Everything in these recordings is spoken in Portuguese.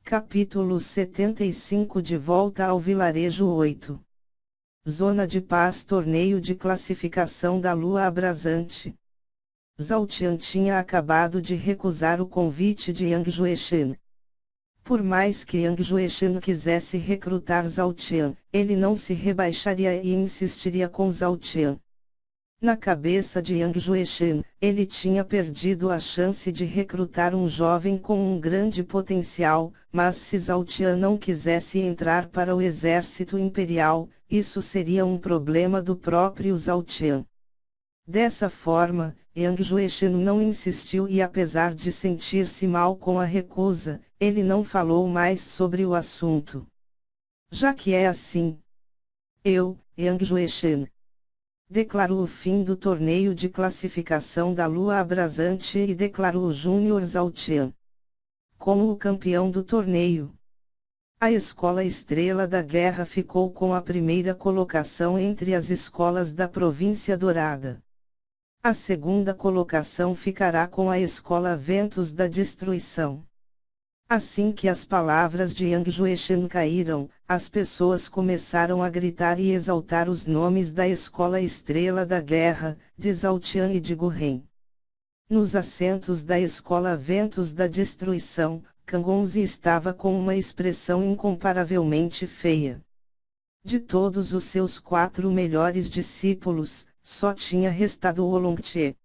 Capítulo 75. De volta ao vilarejo 8. Zona de paz. Torneio de classificação da lua abrasante. Zhao Qian tinha acabado de recusar o convite de Yang Jueshen. Por mais que Yang Jueshen quisesse recrutar Zhao Qian, ele não se rebaixaria e insistiria com Zhao Qian. Na cabeça de Yang Jueshen, ele tinha perdido a chance de recrutar um jovem com um grande potencial, mas se Zhao Qian não quisesse entrar para o exército imperial, isso seria um problema do próprio Zhao Qian. Dessa forma, Yang Jueshen não insistiu e apesar de sentir-se mal com a recusa, ele não falou mais sobre o assunto. Já que é assim, eu, Yang Jueshen, declaro o fim do torneio de classificação da lua abrasante e declaro o Júnior Zhao Qian como o campeão do torneio. A Escola Estrela da Guerra ficou com a primeira colocação entre as escolas da Província Dourada. A segunda colocação ficará com a Escola Ventos da Destruição. Assim que as palavras de Yang Jueshen caíram, as pessoas começaram a gritar e exaltar os nomes da Escola Estrela da Guerra, de Zhao Qian e de Gu Ren. Nos assentos da Escola Ventos da Destruição, Kang Onze estava com uma expressão incomparavelmente feia. De todos os seus 4 melhores discípulos, só tinha restado o Longche.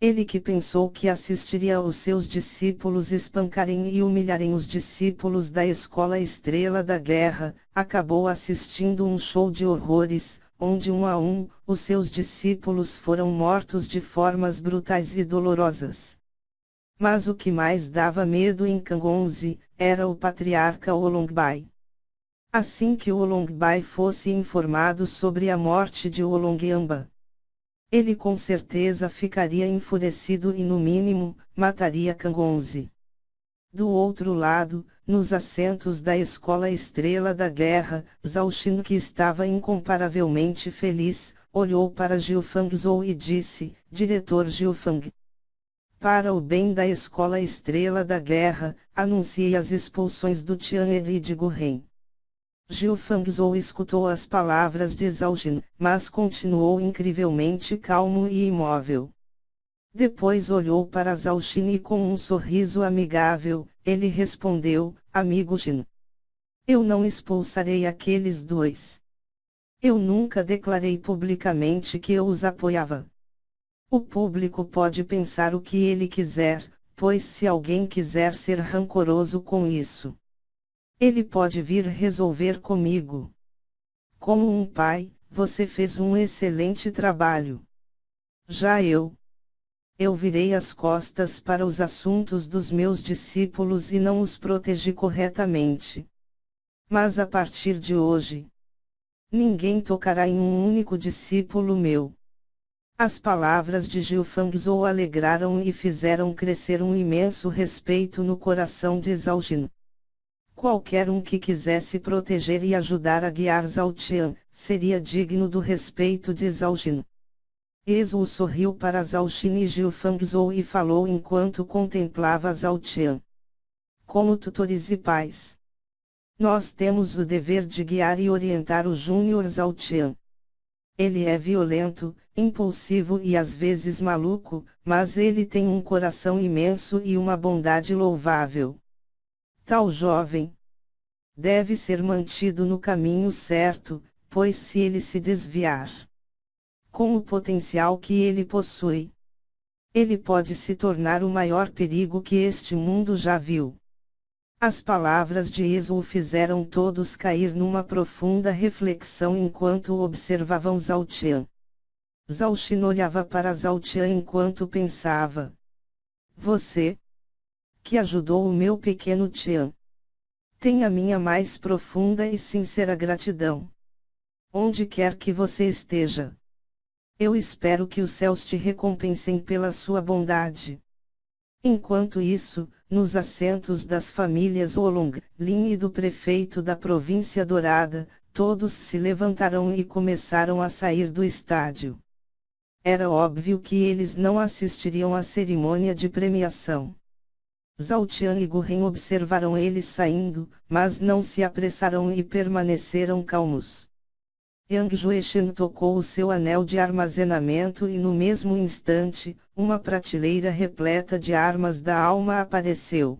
Ele que pensou que assistiria aos seus discípulos espancarem e humilharem os discípulos da Escola Estrela da Guerra, acabou assistindo um show de horrores, onde um a um, os seus discípulos foram mortos de formas brutais e dolorosas. Mas o que mais dava medo em Kang Onze, era o patriarca Oolong-bai. Assim que Oolong-bai fosse informado sobre a morte de Oolong-amba, ele com certeza ficaria enfurecido e no mínimo, mataria Kang Onze. Do outro lado, nos assentos da Escola Estrela da Guerra, Zhao Xin, que estava incomparavelmente feliz, olhou para Jiufang Zhou e disse: Diretor Jiufang, para o bem da Escola Estrela da Guerra, anuncie as expulsões do Tian'er e de Gu Ren. Jiufang Zhou escutou as palavras de Zhao Xin, mas continuou incrivelmente calmo e imóvel. Depois olhou para Zhao Xin e com um sorriso amigável, ele respondeu: Amigo Xin, eu não expulsarei aqueles 2. Eu nunca declarei publicamente que eu os apoiava. O público pode pensar o que ele quiser, pois se alguém quiser ser rancoroso com isso, ele pode vir resolver comigo. Como um pai, você fez um excelente trabalho. Já eu virei as costas para os assuntos dos meus discípulos e não os protegi corretamente. Mas a partir de hoje, ninguém tocará em um único discípulo meu. As palavras de Jiufang Zhou alegraram e fizeram crescer um imenso respeito no coração de Zhao Xin. Qualquer um que quisesse proteger e ajudar a guiar Zhao Qian, seria digno do respeito de Zhao Xin. Ezou sorriu para Zhao Xin e Jiufang Zhou e falou enquanto contemplava Zhao Qian. Como tutores e pais, nós temos o dever de guiar e orientar o Júnior Zhao Qian. Ele é violento, impulsivo e às vezes maluco, mas ele tem um coração imenso e uma bondade louvável. Tal jovem deve ser mantido no caminho certo, pois se ele se desviar, com o potencial que ele possui, ele pode se tornar o maior perigo que este mundo já viu. As palavras de Ezou fizeram todos cair numa profunda reflexão enquanto observavam Zhao Qian. Zhao Xin olhava para Zhao Qian enquanto pensava: Você, que ajudou o meu pequeno Qian, tem a minha mais profunda e sincera gratidão. Onde quer que você esteja, eu espero que os céus te recompensem pela sua bondade. Enquanto isso, nos assentos das famílias Oolong, Lin e do prefeito da Província Dourada, todos se levantaram e começaram a sair do estádio. Era óbvio que eles não assistiriam à cerimônia de premiação. Zhao Tian e Gu Ren observaram eles saindo, mas não se apressaram e permaneceram calmos. Yang Jueshen tocou o seu anel de armazenamento e no mesmo instante, uma prateleira repleta de armas da alma apareceu.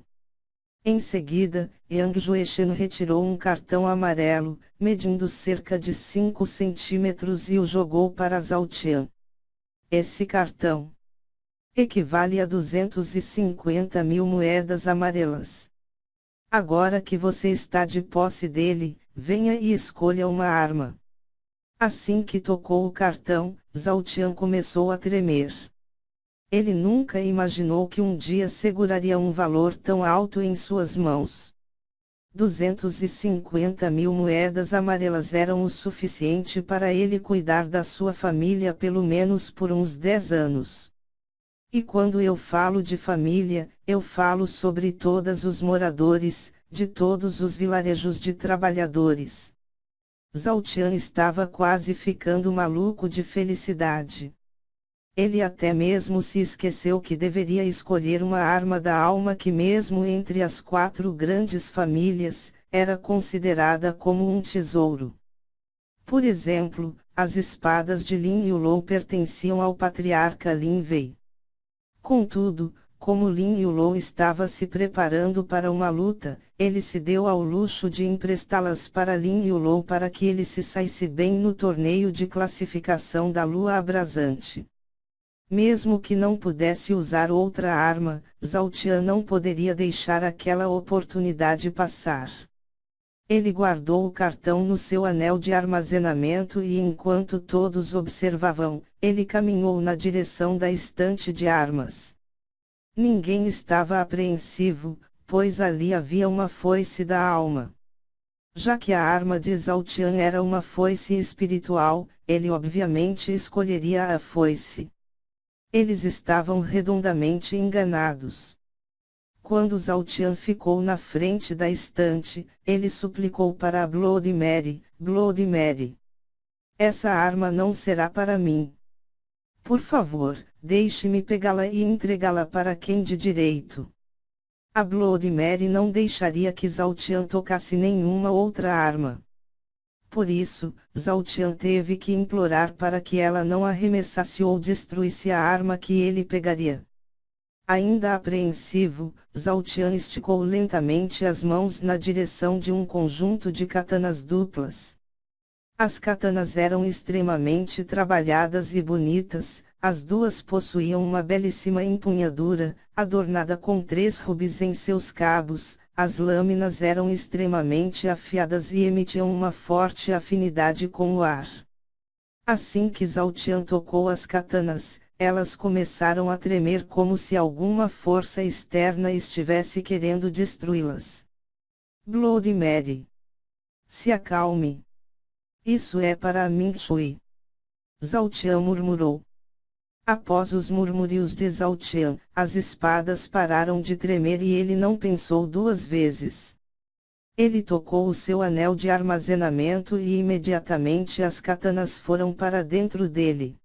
Em seguida, Yang Jueshen retirou um cartão amarelo, medindo cerca de 5 centímetros e o jogou para Zhao Tian. Esse cartão equivale a 250 mil moedas amarelas. Agora que você está de posse dele, venha e escolha uma arma. Assim que tocou o cartão, Zhao Tian começou a tremer. Ele nunca imaginou que um dia seguraria um valor tão alto em suas mãos. 250 mil moedas amarelas eram o suficiente para ele cuidar da sua família pelo menos por uns 10 anos. E quando eu falo de família, eu falo sobre todos os moradores, de todos os vilarejos de trabalhadores. Zhao Tian estava quase ficando maluco de felicidade. Ele até mesmo se esqueceu que deveria escolher uma arma da alma que mesmo entre as 4 grandes famílias, era considerada como um tesouro. Por exemplo, as espadas de Lin Yulou pertenciam ao patriarca Lin Wei. Contudo, como Lin Yulou estava se preparando para uma luta, ele se deu ao luxo de emprestá-las para Lin Yulou para que ele se saísse bem no torneio de classificação da Lua Abrasante. Mesmo que não pudesse usar outra arma, Zhao Tian não poderia deixar aquela oportunidade passar. Ele guardou o cartão no seu anel de armazenamento e enquanto todos observavam, ele caminhou na direção da estante de armas. Ninguém estava apreensivo, pois ali havia uma foice da alma. Já que a arma de Zhao Tian era uma foice espiritual, ele obviamente escolheria a foice. Eles estavam redondamente enganados. Quando Zhao Tian ficou na frente da estante, ele suplicou para a Bloody Mary, Bloody Mary. Essa arma não será para mim. Por favor, deixe-me pegá-la e entregá-la para quem de direito. A Bloody Mary não deixaria que Zhao Tian tocasse nenhuma outra arma. Por isso, Zhao Tian teve que implorar para que ela não arremessasse ou destruísse a arma que ele pegaria. Ainda apreensivo, Zhao Tian esticou lentamente as mãos na direção de um conjunto de katanas duplas. As katanas eram extremamente trabalhadas e bonitas, as duas possuíam uma belíssima empunhadura, adornada com 3 rubis em seus cabos, as lâminas eram extremamente afiadas e emitiam uma forte afinidade com o ar. Assim que Zhao Tian tocou as katanas, elas começaram a tremer como se alguma força externa estivesse querendo destruí-las. Bloody Mary. Se acalme. Isso é para Ming Shui. Zhao Tian murmurou. Após os murmúrios de Zhao Tian, as espadas pararam de tremer e ele não pensou 2 vezes. Ele tocou o seu anel de armazenamento e imediatamente as katanas foram para dentro dele.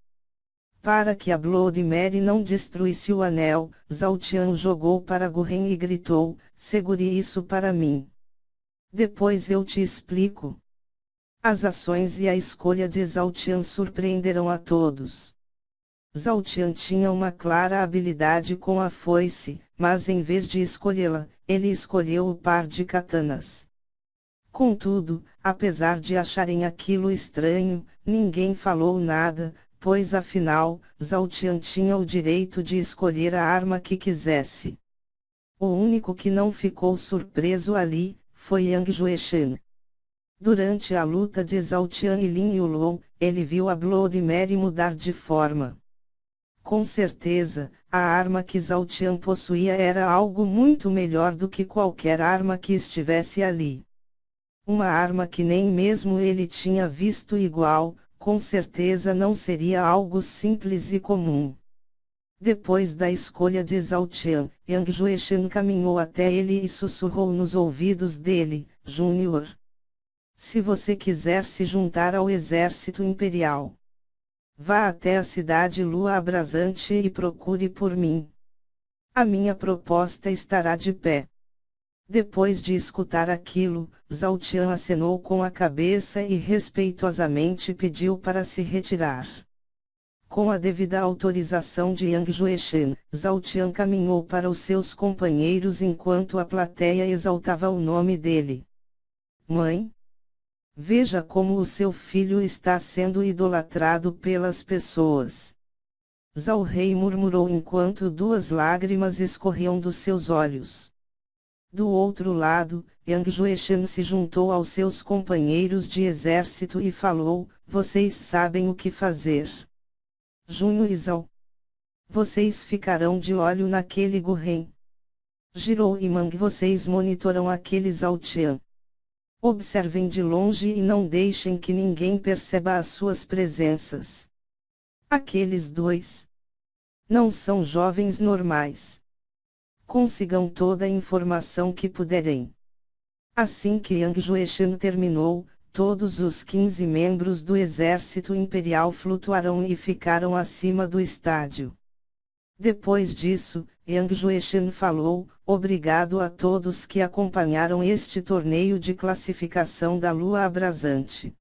Para que a Bloody Mary não destruísse o anel, Zhao Tian jogou para Gu Ren e gritou, segure isso para mim. Depois eu te explico. As ações e a escolha de Zhao Tian surpreenderam a todos. Zhao Tian tinha uma clara habilidade com a foice, mas em vez de escolhê-la, ele escolheu o par de katanas. Contudo, apesar de acharem aquilo estranho, ninguém falou nada, pois afinal, Zhao Tian tinha o direito de escolher a arma que quisesse. O único que não ficou surpreso ali, foi Yang Jueshen. Durante a luta de Zhao Tian e Lin Yulou, ele viu a Bloody Mary mudar de forma. Com certeza, a arma que Zhao Tian possuía era algo muito melhor do que qualquer arma que estivesse ali. Uma arma que nem mesmo ele tinha visto igual, com certeza não seria algo simples e comum. Depois da escolha de Zhao Tian, Yang Jueshen caminhou até ele e sussurrou nos ouvidos dele, Júnior. Se você quiser se juntar ao exército imperial, vá até a cidade Lua Abrasante e procure por mim. A minha proposta estará de pé. Depois de escutar aquilo, Zhao Tian acenou com a cabeça e respeitosamente pediu para se retirar. Com a devida autorização de Yang Jueshen, Zhao Tian caminhou para os seus companheiros enquanto a plateia exaltava o nome dele. Mãe? Veja como o seu filho está sendo idolatrado pelas pessoas. Zhao Rei murmurou enquanto 2 lágrimas escorriam dos seus olhos. Do outro lado, Yang Jueshen se juntou aos seus companheiros de exército e falou: vocês sabem o que fazer. Junho e Zhao. Vocês ficarão de olho naquele Guren. Jirou e Mang, vocês monitoram aquele Zhao Tian. Observem de longe e não deixem que ninguém perceba as suas presenças. Aqueles 2 não são jovens normais. Consigam toda a informação que puderem. Assim que Yang Jueshen terminou, todos os 15 membros do exército imperial flutuaram e ficaram acima do estádio. Depois disso, Yang Jueshen falou: obrigado a todos que acompanharam este torneio de classificação da Lua Abrasante.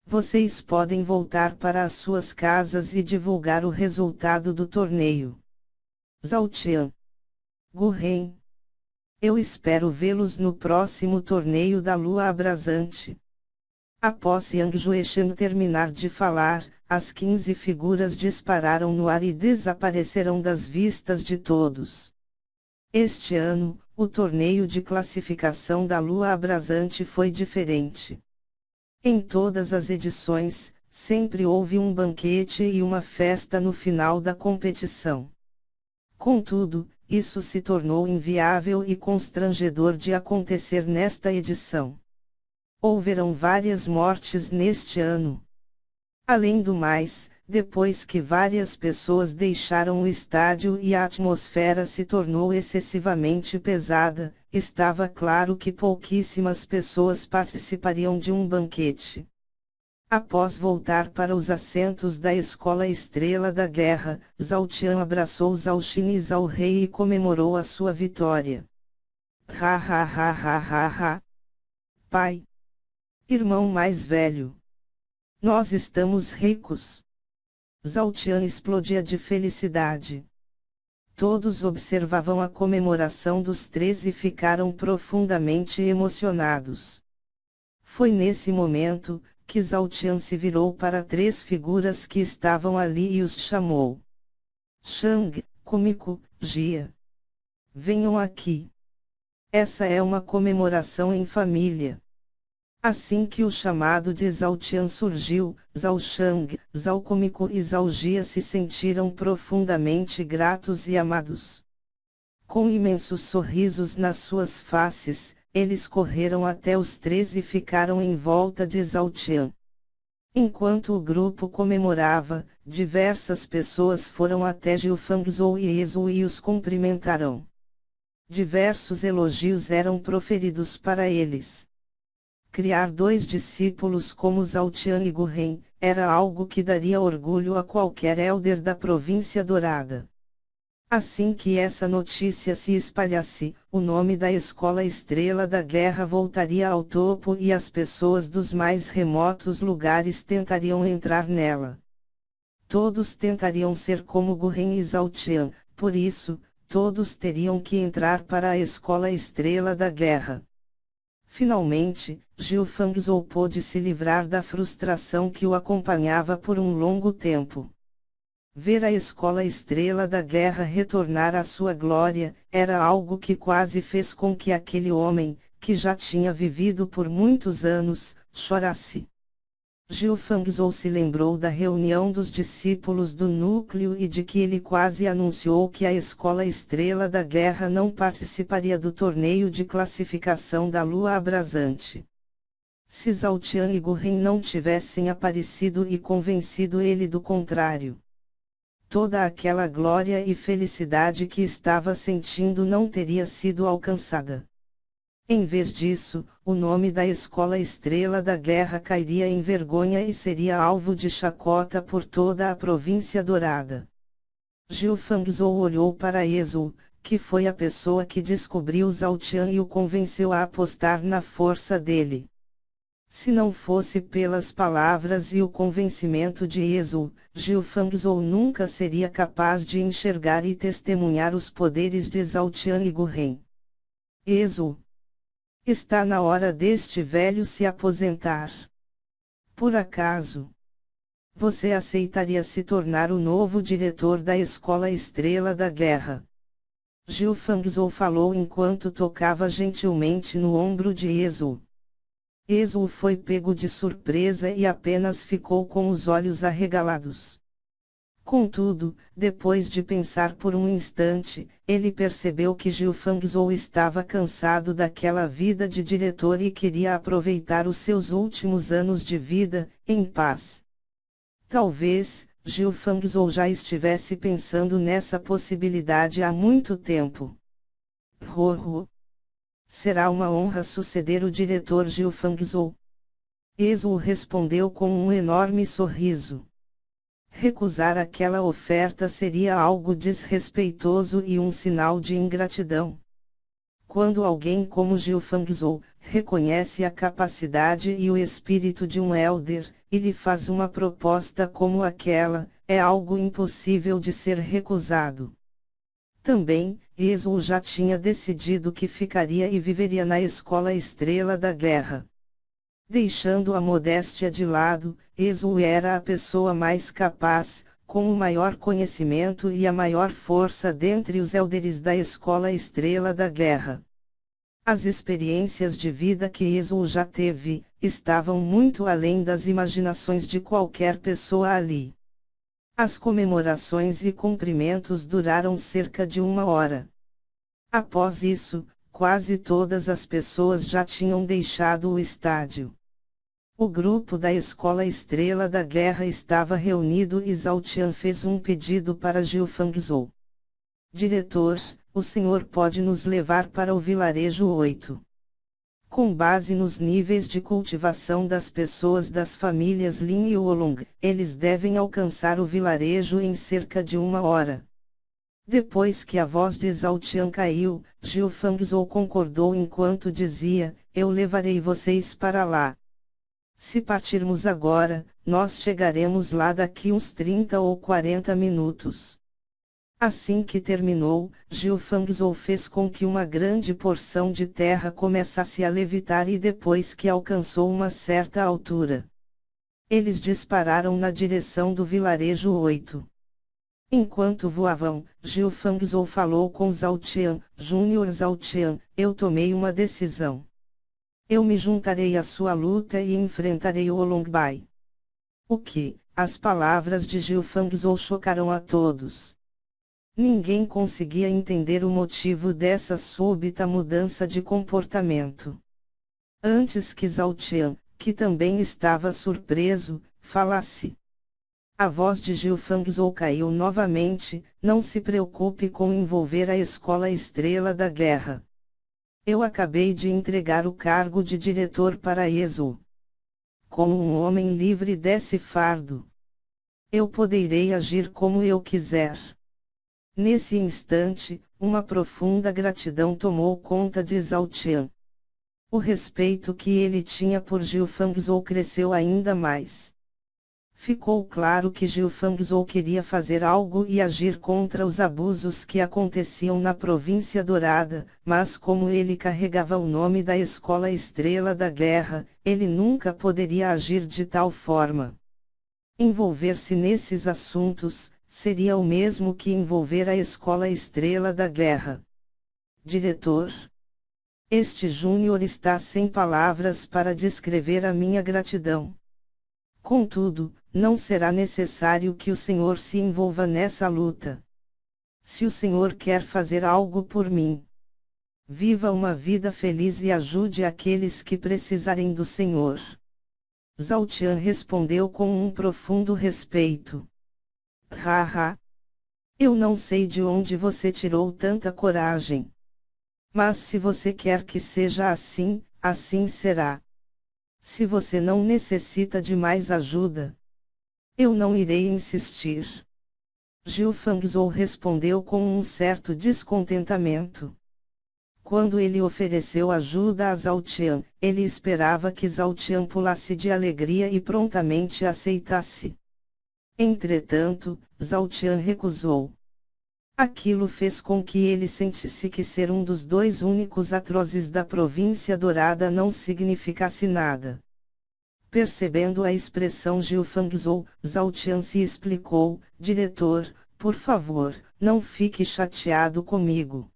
Vocês podem voltar para as suas casas e divulgar o resultado do torneio. Zhao Tian. Guren. Eu espero vê-los no próximo torneio da Lua Abrasante. Após Yang Jueshen terminar de falar, as 15 figuras dispararam no ar e desapareceram das vistas de todos. Este ano, o torneio de classificação da Lua Abrasante foi diferente. Em todas as edições, sempre houve um banquete e uma festa no final da competição. Contudo, isso se tornou inviável e constrangedor de acontecer nesta edição. Houveram várias mortes neste ano. Além do mais, depois que várias pessoas deixaram o estádio e a atmosfera se tornou excessivamente pesada, estava claro que pouquíssimas pessoas participariam de um banquete. Após voltar para os assentos da Escola Estrela da Guerra, Zhao Tian abraçou Zhao Xin e Zhao Rei e comemorou a sua vitória. Ha ha ha ha ha ha. Pai. Irmão mais velho. Nós estamos ricos. Zhao Tian explodia de felicidade. Todos observavam a comemoração dos 3 e ficaram profundamente emocionados. Foi nesse momento que Zhao Tian se virou para 3 figuras que estavam ali e os chamou. Shang, Kumiko, Jia. Venham aqui. Essa é uma comemoração em família. Assim que o chamado de Zhao Tian surgiu, Zhao Shang, Zhao Kumiko e Zhao Jia se sentiram profundamente gratos e amados. Com imensos sorrisos nas suas faces, eles correram até os 3 e ficaram em volta de Zhao Tian. Enquanto o grupo comemorava, diversas pessoas foram até Jiufangzhou e Ezhou e os cumprimentaram. Diversos elogios eram proferidos para eles. Criar 2 discípulos como Zhao Tian e Guren era algo que daria orgulho a qualquer elder da província dourada. Assim que essa notícia se espalhasse, o nome da Escola Estrela da Guerra voltaria ao topo e as pessoas dos mais remotos lugares tentariam entrar nela. Todos tentariam ser como Guren e Zhao Tian, por isso, todos teriam que entrar para a Escola Estrela da Guerra. Finalmente, Jiufangzhou pôde se livrar da frustração que o acompanhava por um longo tempo. Ver a Escola Estrela da Guerra retornar à sua glória, era algo que quase fez com que aquele homem, que já tinha vivido por muitos anos, chorasse. Jiufangzhou se lembrou da reunião dos discípulos do núcleo e de que ele quase anunciou que a Escola Estrela da Guerra não participaria do torneio de classificação da Lua Abrasante. Se Zhao Tian e Guren não tivessem aparecido e convencido ele do contrário, toda aquela glória e felicidade que estava sentindo não teria sido alcançada. Em vez disso, o nome da Escola Estrela da Guerra cairia em vergonha e seria alvo de chacota por toda a província dourada. Jiufangzhou olhou para Ezhou, que foi a pessoa que descobriu Zhao Tian e o convenceu a apostar na força dele. Se não fosse pelas palavras e o convencimento de Ezu, Zhou Fangzhou nunca seria capaz de enxergar e testemunhar os poderes de Zhao Tian e Gu Ren. Ezu. Está na hora deste velho se aposentar. Por acaso, você aceitaria se tornar o novo diretor da Escola Estrela da Guerra? Zhou Fangzhou falou enquanto tocava gentilmente no ombro de Ezu. Ezu foi pego de surpresa e apenas ficou com os olhos arregalados. Contudo, depois de pensar por um instante, ele percebeu que Zhou Fangzhou estava cansado daquela vida de diretor e queria aproveitar os seus últimos anos de vida, em paz. Talvez, Zhou Fangzhou já estivesse pensando nessa possibilidade há muito tempo. Rorro. Será uma honra suceder o diretor Zhou Fangzhou. Ezu respondeu com um enorme sorriso. Recusar aquela oferta seria algo desrespeitoso e um sinal de ingratidão. Quando alguém como Zhou Fangzhou reconhece a capacidade e o espírito de um elder, e lhe faz uma proposta como aquela, é algo impossível de ser recusado. Também, Ezu já tinha decidido que ficaria e viveria na Escola Estrela da Guerra. Deixando a modéstia de lado, Ezu era a pessoa mais capaz, com o maior conhecimento e a maior força dentre os élderes da Escola Estrela da Guerra. As experiências de vida que Ezu já teve, estavam muito além das imaginações de qualquer pessoa ali. As comemorações e cumprimentos duraram cerca de 1 hora. Após isso, quase todas as pessoas já tinham deixado o estádio. O grupo da Escola Estrela da Guerra estava reunido e Zhao Tian fez um pedido para Zhou Fangzhou. Diretor, o senhor pode nos levar para o vilarejo 8. Com base nos níveis de cultivação das pessoas das famílias Lin e Wolong, eles devem alcançar o vilarejo em cerca de 1 hora. Depois que a voz de Zhao Tian caiu, Zhou Fangzhou concordou enquanto dizia, eu levarei vocês para lá. Se partirmos agora, nós chegaremos lá daqui uns 30 ou 40 minutos. Assim que terminou, Zhou Fangzhou fez com que uma grande porção de terra começasse a levitar e depois que alcançou uma certa altura, eles dispararam na direção do vilarejo 8. Enquanto voavam, Zhou Fangzhou falou com Zhao Tian, Júnior Zhao Tian, eu tomei uma decisão. Eu me juntarei à sua luta e enfrentarei o Olongbai. O que? As palavras de Zhou Fangzhou chocaram a todos. Ninguém conseguia entender o motivo dessa súbita mudança de comportamento. Antes que Zhao Tian, que também estava surpreso, falasse. A voz de Zhou Fangzhou caiu novamente, não se preocupe com envolver a Escola Estrela da Guerra. Eu acabei de entregar o cargo de diretor para Ezu. Como um homem livre desse fardo, eu poderei agir como eu quiser. Nesse instante, uma profunda gratidão tomou conta de Zhao Tian. O respeito que ele tinha por Zhou Fangzhou cresceu ainda mais. Ficou claro que Zhou Fangzhou queria fazer algo e agir contra os abusos que aconteciam na Província Dourada, mas como ele carregava o nome da Escola Estrela da Guerra, ele nunca poderia agir de tal forma. Envolver-se nesses assuntos, seria o mesmo que envolver a Escola Estrela da Guerra. Diretor, este Júnior está sem palavras para descrever a minha gratidão. Contudo, não será necessário que o senhor se envolva nessa luta. Se o senhor quer fazer algo por mim, viva uma vida feliz e ajude aqueles que precisarem do senhor. Zhao Tian respondeu com um profundo respeito. Haha. Eu não sei de onde você tirou tanta coragem. Mas se você quer que seja assim, assim será. Se você não necessita de mais ajuda, eu não irei insistir. Jiu Fangzhou respondeu com um certo descontentamento. Quando ele ofereceu ajuda a Zhao Qian, ele esperava que Zhao Qian pulasse de alegria e prontamente aceitasse. Entretanto, Zhao Qian recusou. Aquilo fez com que ele sentisse que ser um dos dois únicos atrozes da província dourada não significasse nada. Percebendo a expressão Jiu Fangzhou, Zhao Qian se explicou: diretor, por favor, não fique chateado comigo.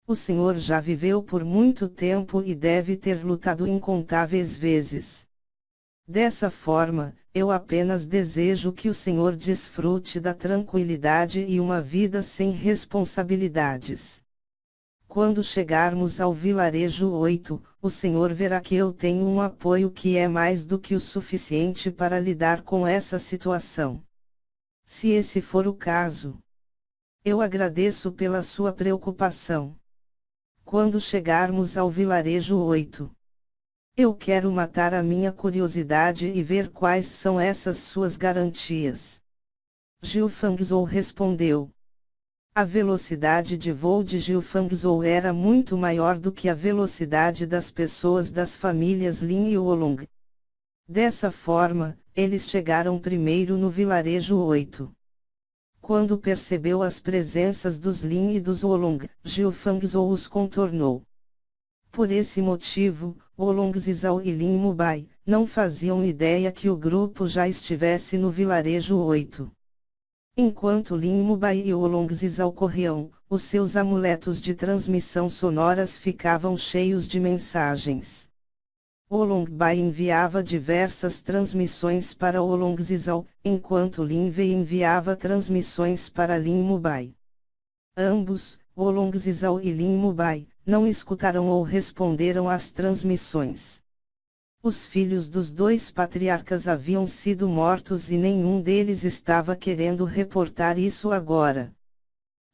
O senhor já viveu por muito tempo e deve ter lutado incontáveis vezes. Dessa forma, eu apenas desejo que o senhor desfrute da tranquilidade e uma vida sem responsabilidades. Quando chegarmos ao vilarejo 8, o senhor verá que eu tenho um apoio que é mais do que o suficiente para lidar com essa situação. Se esse for o caso, eu agradeço pela sua preocupação. Quando chegarmos ao vilarejo 8, eu quero matar a minha curiosidade e ver quais são essas suas garantias. Jiu Fangzhou respondeu. A velocidade de voo de Jiu Fangzhou era muito maior do que a velocidade das pessoas das famílias Lin e Wolong. Dessa forma, eles chegaram primeiro no vilarejo 8. Quando percebeu as presenças dos Lin e dos Wolong, Jiu Fangzhou os contornou. Por esse motivo, Wolong Zizao e Lin Mubai não faziam ideia que o grupo já estivesse no vilarejo 8. Enquanto Lin Mubai e Wolong Zizao corriam, os seus amuletos de transmissão sonoras ficavam cheios de mensagens. Wolong Bai enviava diversas transmissões para Wolong Zizao, enquanto Lin Wei enviava transmissões para Lin Mubai. Ambos, Wolong Zizao e Lin Mubai, não escutaram ou responderam às transmissões. Os filhos dos dois patriarcas haviam sido mortos e nenhum deles estava querendo reportar isso agora.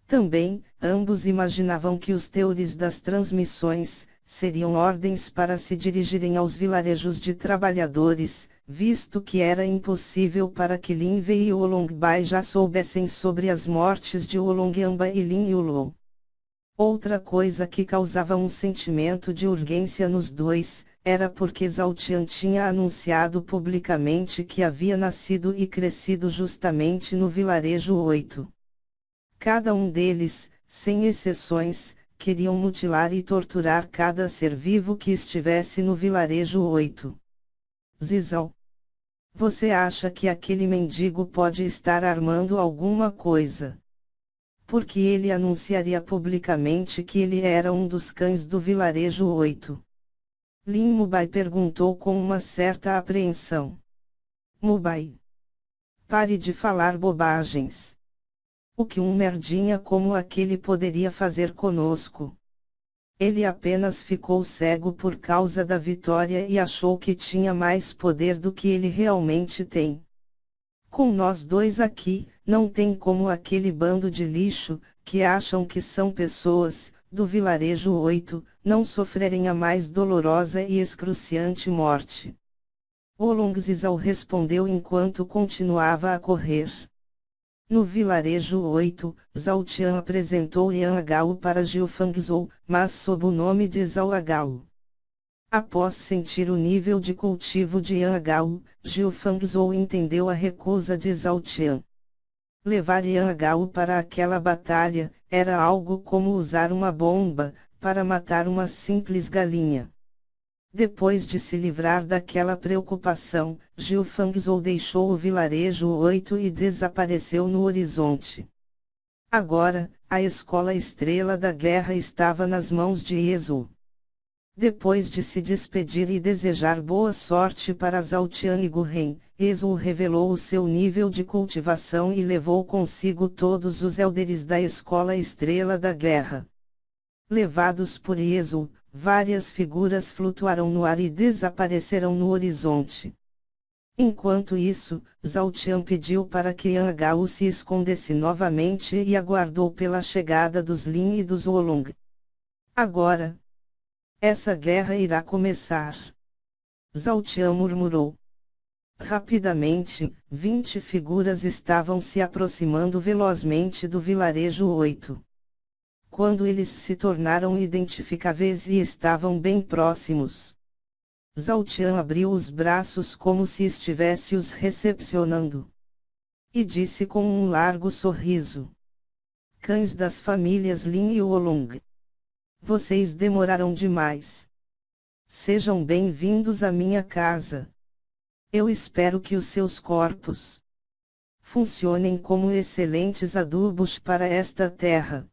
Também, ambos imaginavam que os teores das transmissões seriam ordens para se dirigirem aos vilarejos de trabalhadores, visto que era impossível para que Lin Wei e Wolong Bai já soubessem sobre as mortes de Wolong Amba e Lin Yulou. Outra coisa que causava um sentimento de urgência nos dois, era porque Zhao Qian tinha anunciado publicamente que havia nascido e crescido justamente no vilarejo 8. Cada um deles, sem exceções, queriam mutilar e torturar cada ser vivo que estivesse no vilarejo 8. Zizao. Você acha que aquele mendigo pode estar armando alguma coisa? Porque ele anunciaria publicamente que ele era um dos cães do vilarejo 8. Lin Mubai perguntou com uma certa apreensão. Mubai. Pare de falar bobagens. O que um merdinha como aquele poderia fazer conosco? Ele apenas ficou cego por causa da vitória e achou que tinha mais poder do que ele realmente tem. Com nós dois aqui, não tem como aquele bando de lixo, que acham que são pessoas, do vilarejo 8, não sofrerem a mais dolorosa e excruciante morte. Wolong Zizao respondeu enquanto continuava a correr. No vilarejo 8, Zhao Qian apresentou Yan Agao para Jiu Fangzhou, mas sob o nome de Zhao Agao. Após sentir o nível de cultivo de Yan Agao, Jiu Fangzhou entendeu a recusa de Zhao Qian. Levar Yan Agao para aquela batalha, era algo como usar uma bomba, para matar uma simples galinha. Depois de se livrar daquela preocupação, Jiu Fangzhou deixou o vilarejo 8 e desapareceu no horizonte. Agora, a escola Estrela da Guerra estava nas mãos de Ezu. Depois de se despedir e desejar boa sorte para Zhao Qian e Gu Ren, Ezu revelou o seu nível de cultivação e levou consigo todos os élderes da escola Estrela da Guerra. Levados por Ezu, várias figuras flutuaram no ar e desapareceram no horizonte. Enquanto isso, Zhao Qian pediu para que Yan Agao se escondesse novamente e aguardou pela chegada dos Lin e dos Wolong. Agora, essa guerra irá começar. Zhao Qian murmurou. Rapidamente, 20 figuras estavam se aproximando velozmente do vilarejo 8. Quando eles se tornaram identificáveis e estavam bem próximos, Zhao Tian abriu os braços como se estivesse os recepcionando. E disse com um largo sorriso: Cães das famílias Lin e Wolong. Vocês demoraram demais. Sejam bem-vindos à minha casa. Eu espero que os seus corpos funcionem como excelentes adubos para esta terra.